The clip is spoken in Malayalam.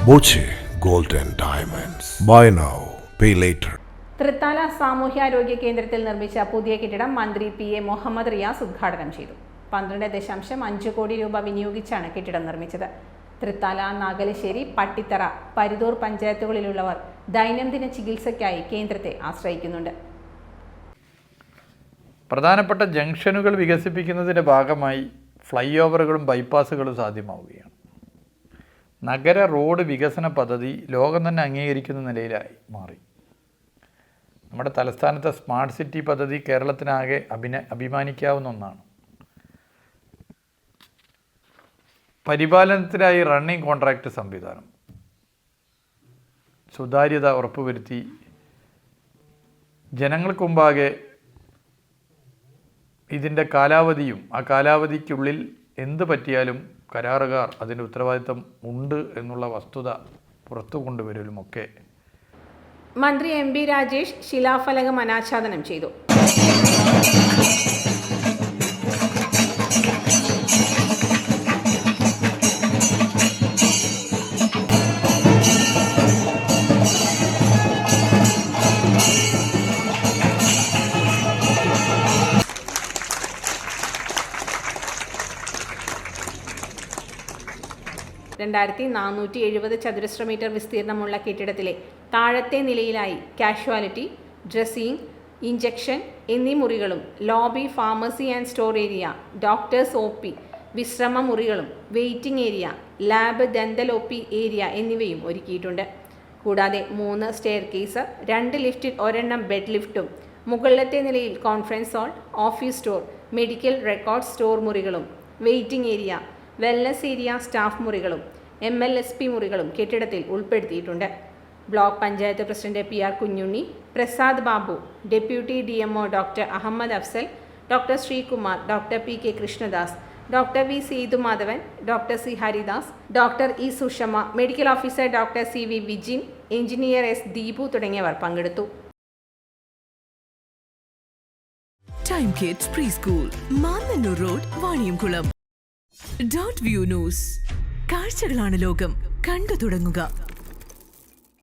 Boche gold and diamonds. Buy now pay later. Thrithala സാമൂഹ്യാരോഗ്യ കേന്ദ്രത്തിൽ നിർമ്മിച്ച പുതിയ കെട്ടിടം മന്ത്രി PA മുഹമ്മദ് റിയാസ് ഉദ്ഘാടനം ചെയ്തു. 12.5 കോടി രൂപ വിനിയോഗിച്ചാണ് കെട്ടിടം നിർമ്മിച്ചത്. തൃത്താല, നാഗലശ്ശേരി, പട്ടിത്തറ, പരിതൂർ പഞ്ചായത്തുകളിലുള്ളവർ ദൈനംദിന ചികിത്സയ്ക്കായി കേന്ദ്രത്തെ ആശ്രയിക്കുന്നുണ്ട്. പ്രധാനപ്പെട്ട ജംഗ്ഷനുകൾ വികസിപ്പിക്കുന്നതിൻ്റെ ഭാഗമായി ഫ്ലൈ ഓവറുകളും ബൈപ്പാസുകളും സാധ്യമാവുകയാണ്. നഗര റോഡ് വികസന പദ്ധതി ലോകം തന്നെ അംഗീകരിക്കുന്ന നിലയിലായി മാറി. നമ്മുടെ തലസ്ഥാനത്തെ സ്മാർട്ട് സിറ്റി പദ്ധതി കേരളത്തിനാകെ അഭിമാനിക്കാവുന്ന ഒന്നാണ്. പരിപാലനത്തിനായി റണ്ണിംഗ് കോൺട്രാക്റ്റ് സംവിധാനം, സുതാര്യത ഉറപ്പുവരുത്തി ജനങ്ങൾക്ക് മുമ്പാകെ ഇതിൻ്റെ കാലാവധിയും ആ കാലാവധിക്കുള്ളിൽ എന്ത് പറ്റിയാലും കരാറുകാർ അതിൻ്റെ ഉത്തരവാദിത്തം ഉണ്ട് എന്നുള്ള വസ്തുത പുറത്തു കൊണ്ടുവരലുമൊക്കെ. മന്ത്രി MB രാജേഷ് ശിലാഫലകം അനാച്ഛാദനം ചെയ്തു. (2470 ചതുരശ്ര മീറ്റർ വിസ്തീർണമുള്ള കെട്ടിടത്തിലെ താഴത്തെ നിലയിലായി കാഷ്വാലിറ്റി, ഡ്രസ്സിംഗ്, ഇഞ്ചക്ഷൻ എന്നീ മുറികളും lobby, pharmacy and store area, doctors OP, വിശ്രമ മുറികളും waiting area, lab, dental OP area എന്നിവയും ഒരുക്കിയിട്ടുണ്ട്. കൂടാതെ 3 സ്റ്റെയർ കേസ്, 2 ലിഫ്റ്റിൽ ഒരെണ്ണം ബെഡ് ലിഫ്റ്റും, മുകളിലത്തെ നിലയിൽ conference hall, office store, medical record store മുറികളും, waiting area, wellness area, staff മുറികളും MLSP മുറികളും കെട്ടിടത്തിൽ ഉൾപ്പെടുത്തിയിട്ടുണ്ട്. Block panchayat president PR Kunjunni, Prasad Babu, deputy DMO doctor Ahammed Afsal, doctor Sreekumar, doctor PK Krishnadas, doctor V Sethumadhavan, doctor C Haridas, doctor E Sushama, medical officer doctor CV Vijin, engineer S Deepu തുടങ്ങിയവർ പങ്കെടുത്തു. Time kids pre school, Mannannur road, Vaniyamkulam. .view news. കാഴ്ചകളാണ് ലോകം, കണ്ടു തുടങ്ങുക.